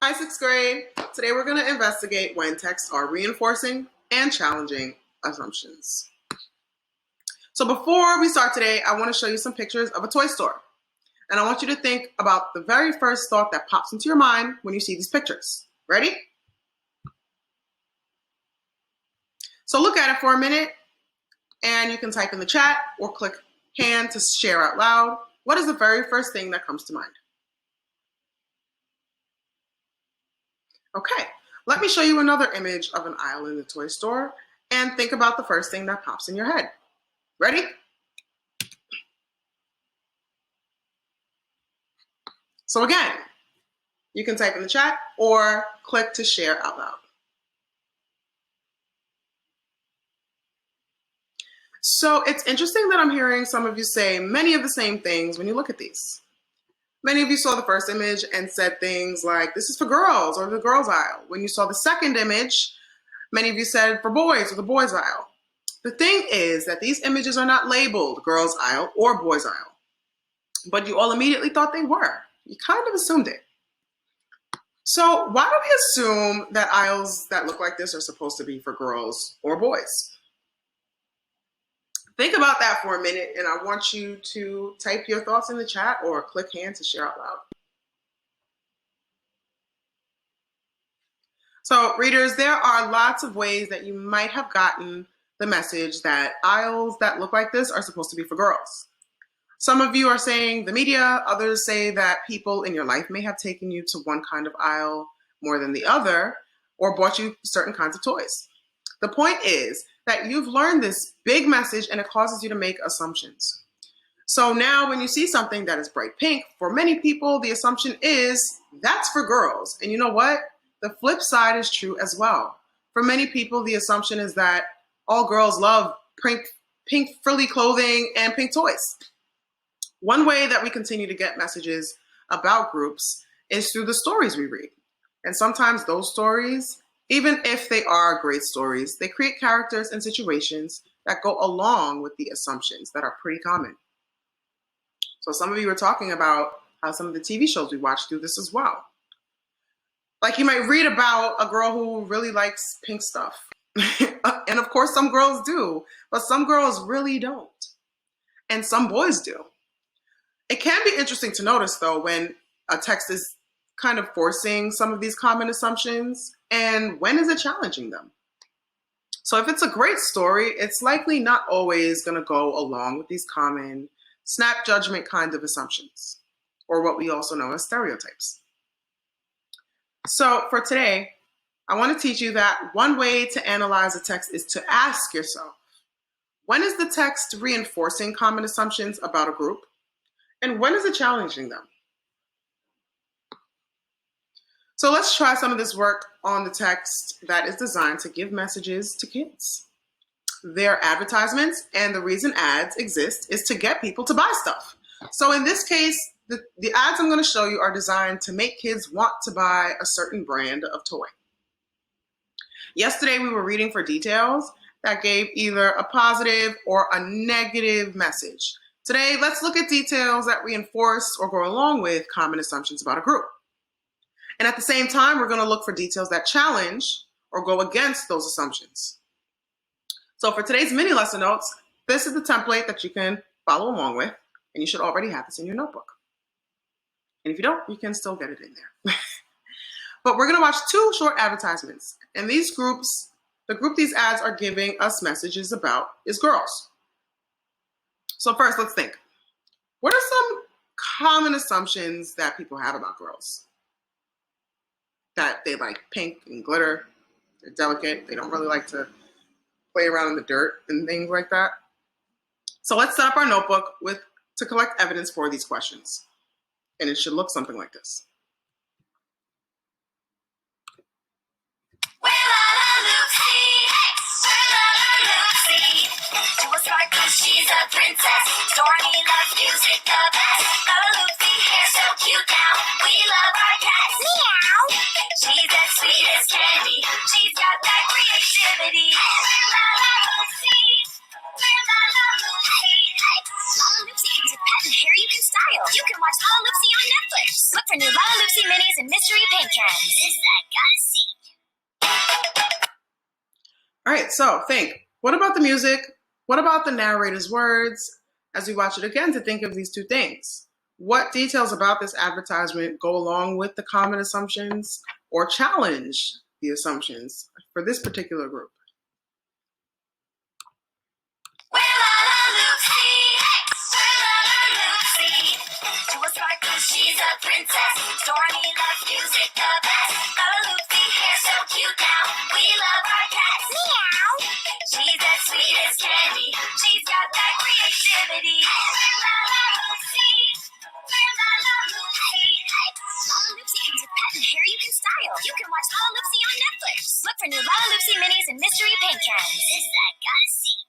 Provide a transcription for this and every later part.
Hi, sixth grade. Today we're going to investigate when texts are reinforcing and challenging assumptions. So before we start today, I want to show you some pictures of a toy store. And I want you to think about the very first thought that pops into your mind when you see these pictures. Ready? So look at it for a minute, and you can type in the chat or click hand to share out loud. What is the very first thing that comes to mind? Okay, let me show you another image of an aisle in the toy store and think about the first thing that pops in your head. Ready? So again, you can type in the chat or click to share out loud. So it's interesting that I'm hearing some of you say many of the same things when you look at these. Many of you saw the first image and said things like, this is for girls or the girls aisle. When you saw the second image, many of you said for boys or the boys aisle. The thing is that these images are not labeled girls aisle or boys aisle, but you all immediately thought they were. You kind of assumed it. So why do we assume that aisles that look like this are supposed to be for girls or boys? Think about that for a minute, and I want you to type your thoughts in the chat or click hand to share out loud. So readers, there are lots of ways that you might have gotten the message that aisles that look like this are supposed to be for girls. Some of you are saying the media, others say that people in your life may have taken you to one kind of aisle more than the other, or bought you certain kinds of toys. The point is that you've learned this big message and it causes you to make assumptions. So now when you see something that is bright pink, for many people, the assumption is that's for girls. And you know what? The flip side is true as well. For many people, the assumption is that all girls love pink frilly clothing and pink toys. One way that we continue to get messages about groups is through the stories we read. And sometimes those stories, even if they are great stories, they create characters and situations that go along with the assumptions that are pretty common. So some of you were talking about how some of the TV shows we watch do this as well. Like you might read about a girl who really likes pink stuff. And of course some girls do, but some girls really don't. And some boys do. It can be interesting to notice though when a text is kind of forcing some of these common assumptions and when is it challenging them? So if it's a great story, it's likely not always going to go along with these common snap judgment kind of assumptions, or what we also know as stereotypes. So for today, I want to teach you that one way to analyze a text is to ask yourself, when is the text reinforcing common assumptions about a group? And when is it challenging them? So let's try some of this work on the text that is designed to give messages to kids. They're advertisements, and the reason ads exist is to get people to buy stuff. So in this case, the ads I'm going to show you are designed to make kids want to buy a certain brand of toy. Yesterday, we were reading for details that gave either a positive or a negative message. Today, let's look at details that reinforce or go along with common assumptions about a group. And at the same time, we're going to look for details that challenge or go against those assumptions. So for today's mini lesson notes, this is the template that you can follow along with, and you should already have this in your notebook. And if you don't, you can still get it in there. But we're going to watch two short advertisements. And these groups, the group these ads are giving us messages about is girls. So first, let's think. What are some common assumptions that people have about girls? That they like pink and glitter, they're delicate, they don't really like to play around in the dirt and things like that. So let's set up our notebook to collect evidence for these questions. And it should look something like this. She's a princess. Stormy loves music the best. Oh, Lucy, hair so cute now. We love our cats. Meow. She's as sweet as candy. She's got that creativity. We're Lala Lucy. We're Lala Lucy. Lala Lucy comes with pet and hair you can style. You can watch Lala Lucy on Netflix. Look for new Lala Lucy minis and mystery paint cans. This I gotta see. All right, so think, what about the music? What about the narrator's words? As we watch it again, to think of these two things. What details about this advertisement go along with the common assumptions or challenge the assumptions for this particular group? We're La Lucy. We're La Lucy. Do a sparkle, she's a princess. Stormy loves music the best. La Lucy, hair so cute now. We love our cats. Meow. She's as sweet as candy. She's got that creativity. We're La Lucy. We're La Lucy. Lala Loopsy comes with patent hair you can style. You can watch Lala Loopsy on Netflix. Look for new Lala Loopsy minis and mystery paint cans. This I gotta see.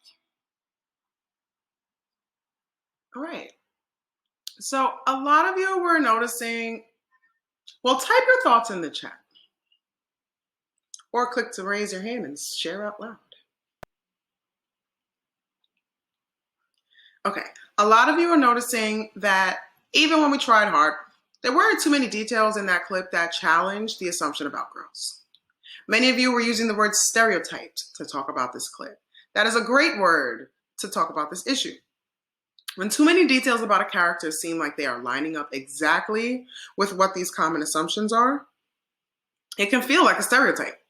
All right. So a lot of you were noticing, well, type your thoughts in the chat or click to raise your hand and share out loud. Okay, a lot of you are noticing that even when we tried hard, there weren't too many details in that clip that challenged the assumption about girls. Many of you were using the word stereotyped to talk about this clip. That is a great word to talk about this issue. When too many details about a character seem like they are lining up exactly with what these common assumptions are, it can feel like a stereotype,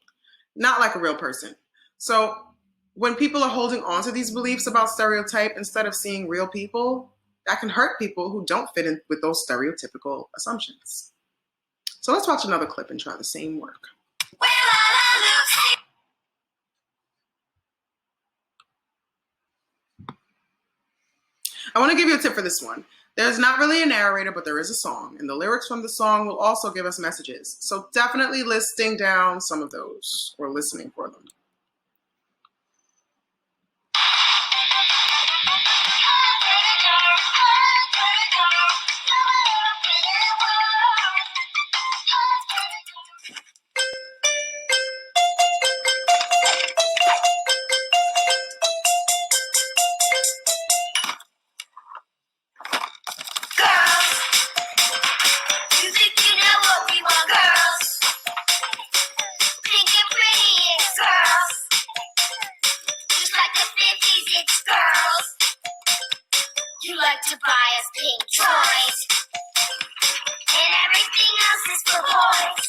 not like a real person. So when people are holding on to these beliefs about stereotype instead of seeing real people, that can hurt people who don't fit in with those stereotypical assumptions. So let's watch another clip and try the same work. We're La Lucy. I want to give you a tip for this one. There's not really a narrator, but there is a song, and the lyrics from the song will also give us messages. So definitely listing down some of those or listening for them. You think you know what we want, girls? Pink and pretty, it's girls. Just like the 50s, it's girls. You like to buy us pink toys, and everything else is for boys.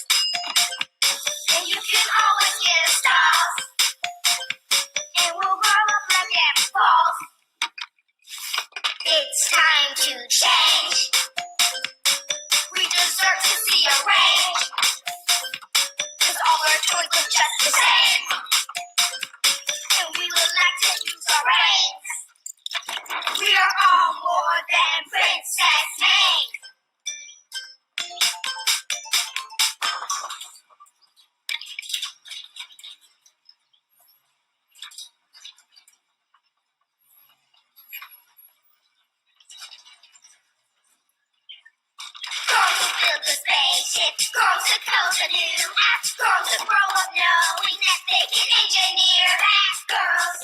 And you can always get us dolls, and we'll grow up like every balls. It's time to change. We deserve to see a range, 'cause all our toys look just the same, and we would like to use our reins. We are all more than princess names. Girls who build the spaceship, girls who code the new apps, girls who grow up knowing that they can engineer apps, girls.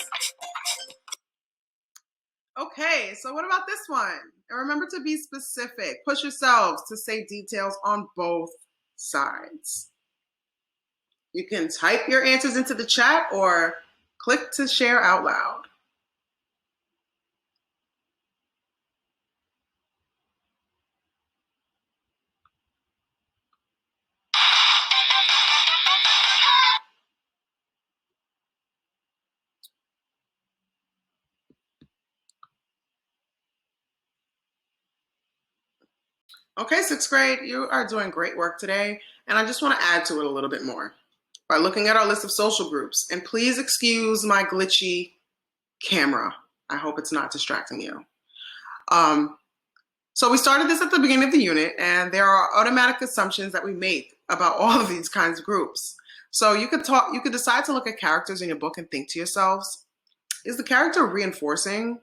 Okay, so what about this one? And remember to be specific. Push yourselves to say details on both sides. You can type your answers into the chat or click to share out loud. Okay, sixth grade, you are doing great work today, and I just want to add to it a little bit more by looking at our list of social groups. And please excuse my glitchy camera. I hope it's not distracting you. So we started this at the beginning of the unit, and there are automatic assumptions that we make about all of these kinds of groups. So you could decide to look at characters in your book and think to yourselves, is the character reinforcing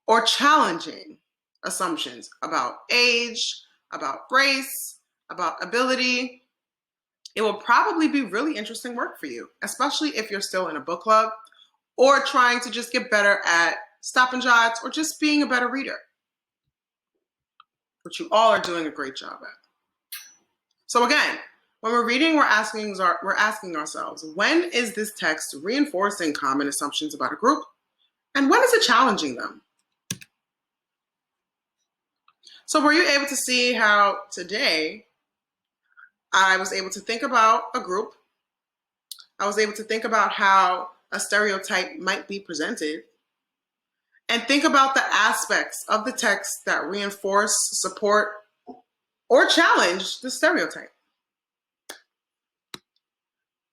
or challenging assumptions about age, about race, about ability? It will probably be really interesting work for you, especially if you're still in a book club or trying to just get better at stop and jots or just being a better reader, which you all are doing a great job at. So again, when we're reading, we're asking ourselves, when is this text reinforcing common assumptions about a group? And when is it challenging them? So were you able to see how today I was able to think about a group? I was able to think about how a stereotype might be presented and think about the aspects of the text that reinforce, support, or challenge the stereotype.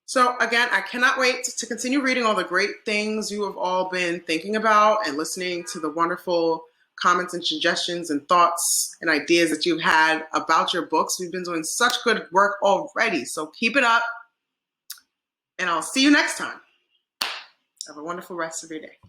So again, I cannot wait to continue reading all the great things you have all been thinking about and listening to the wonderful comments and suggestions and thoughts and ideas that you've had about your books. We've been doing such good work already, so keep it up, and I'll see you next time. Have a wonderful rest of your day.